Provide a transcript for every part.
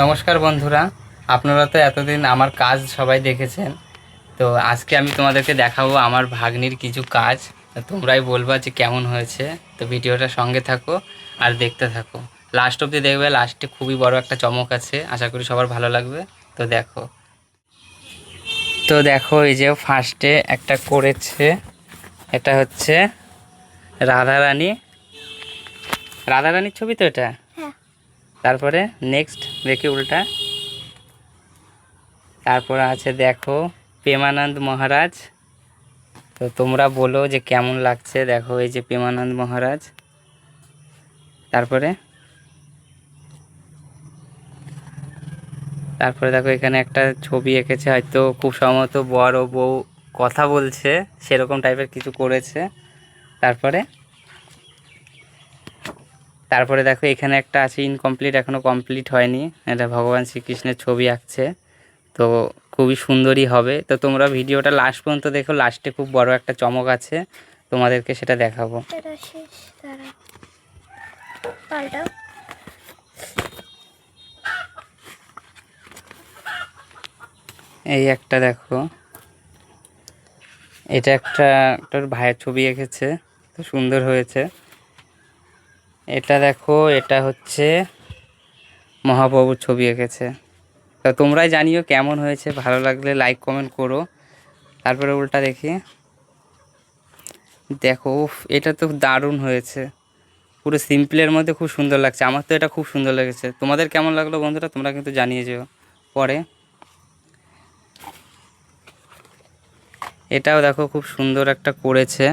নমস্কার বন্ধুরা, আপনারা তো এতদিন আমার কাজ সবাই দেখেছেন। তো আজকে আমি তোমাদেরকে দেখাবো আমার ভাগ্নির কিছু কাজ। তোমরাই বলবা যে কেমন হয়েছে। তো ভিডিওটা সঙ্গে থাকো আর দেখতে থাকো, লাস্ট অবধি দেখবে। লাস্টে খুবই বড় একটা চমক আছে, আশা করি সবার ভালো লাগবে। তো দেখো, এই যে ফার্স্টে একটা করেছে, এটা হচ্ছে রাধারানী। রাধারানীর ছবি তো এটা। তারপরে নেক্সট দেখি উল্টা, তারপরে আছে দেখো প্রেমানন্দ মহারাজ। তো তোমরা বলো যে কেমন লাগছে। দেখো এই যে প্রেমানন্দ মহারাজ। তারপরে তারপরে দেখো এখানে একটা ছবি এঁকেছে, হয়তো খুব সম্ভবত বর ও বউ কথা বলছে, সেরকম টাইপের কিছু করেছে। তারপরে তারপরে দেখো এখানে একটা আছে ইনকমপ্লিট, এখনও কমপ্লিট হয়নি। এটা ভগবান শ্রীকৃষ্ণের ছবি আঁকছে। তো খুবই সুন্দরই হবে। তো তোমরা ভিডিওটা লাস্ট পর্যন্ত দেখো, লাস্টে খুব বড় একটা চমক আছে, তোমাদেরকে সেটা দেখাবো। এই একটা দেখো, এটা একটা ভাইয়ের ছবি এঁকেছে, তো সুন্দর হয়েছে। এটা দেখো, এটা হচ্ছে মহাপ্রভুর ছবি এঁকেছে। তো তোমরাই জানিও কেমন হয়েছে, ভালো লাগলে লাইক কমেন্ট করো। তারপরে উল্টা দেখি, দেখো উফ, এটা তো দারুণ হয়েছে, পুরো সিম্পলের মধ্যে খুব সুন্দর লাগছে। আমার তো এটা খুব সুন্দর লেগেছে। তোমাদের কেমন লাগলো বন্ধুরা, তোমরা কিন্তু জানিয়ে যেও। পরে এটাও দেখো খুব সুন্দর একটা করেছে।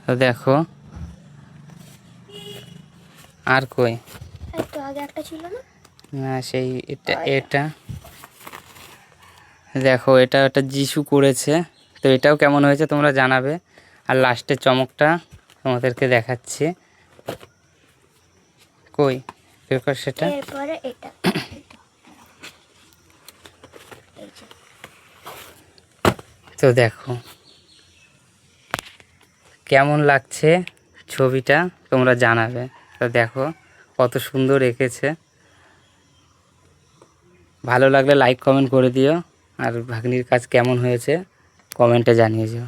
তো দেখো আর কই, আগে একটা ছিল না সেই এটা দেখো, এটা একটা যিশু করেছে। তো এটাও কেমন হয়েছে তোমরা জানাবে। আর লাস্টের চমকটা তোমাদেরকে দেখাচ্ছি, কই এরপর সেটা। এরপরে এটা তো দেখো কেমন লাগছে ছবিটা, তোমরা জানাবে। তো দেখো কত সুন্দর এঁকেছে। ভালো লাগলে লাইক কমেন্ট করে দিও, আর ভাগ্নির কাজ কেমন হয়েছে কমেন্টে জানিয়ে দিও।